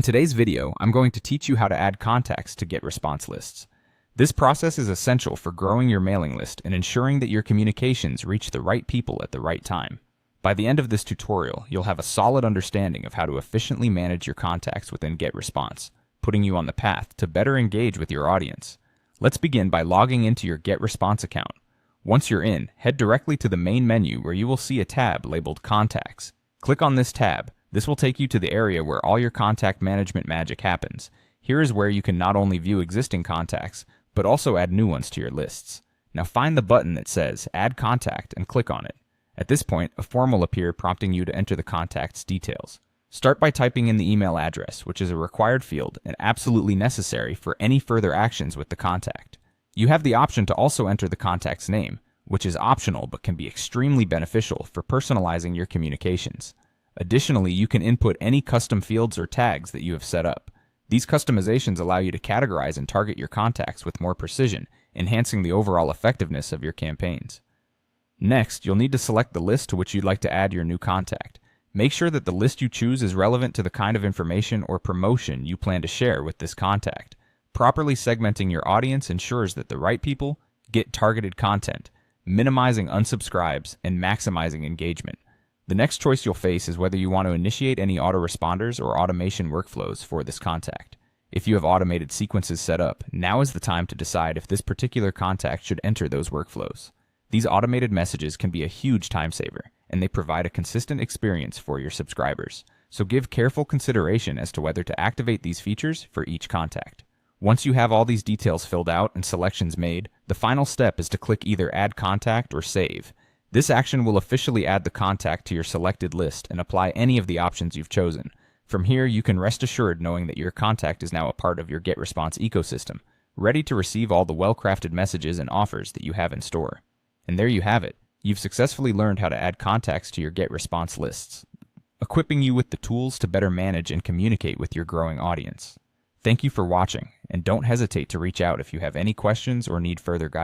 In today's video, I'm going to teach you how to add contacts to GetResponse lists. This process is essential for growing your mailing list and ensuring that your communications reach the right people at the right time. By the end of this tutorial, you'll have a solid understanding of how to efficiently manage your contacts within GetResponse, putting you on the path to better engage with your audience. Let's begin by logging into your GetResponse account. Once you're in, head directly to the main menu where you will see a tab labeled Contacts. Click on this tab. This will take you to the area where all your contact management magic happens. Here is where you can not only view existing contacts, but also add new ones to your lists. Now find the button that says Add Contact and click on it. At this point, a form will appear prompting you to enter the contact's details. Start by typing in the email address, which is a required field and absolutely necessary for any further actions with the contact. You have the option to also enter the contact's name, which is optional but can be extremely beneficial for personalizing your communications. Additionally, you can input any custom fields or tags that you have set up. These customizations allow you to categorize and target your contacts with more precision, enhancing the overall effectiveness of your campaigns. Next, you'll need to select the list to which you'd like to add your new contact. Make sure that the list you choose is relevant to the kind of information or promotion you plan to share with this contact. Properly segmenting your audience ensures that the right people get targeted content, minimizing unsubscribes and maximizing engagement. The next choice you'll face is whether you want to initiate any autoresponders or automation workflows for this contact. If you have automated sequences set up, now is the time to decide if this particular contact should enter those workflows. These automated messages can be a huge time saver, and they provide a consistent experience for your subscribers. So give careful consideration as to whether to activate these features for each contact. Once you have all these details filled out and selections made, the final step is to click either Add Contact or Save. This action will officially add the contact to your selected list and apply any of the options you've chosen. From here, you can rest assured knowing that your contact is now a part of your GetResponse ecosystem, ready to receive all the well-crafted messages and offers that you have in store. And there you have it. You've successfully learned how to add contacts to your GetResponse lists, equipping you with the tools to better manage and communicate with your growing audience. Thank you for watching, and don't hesitate to reach out if you have any questions or need further guidance.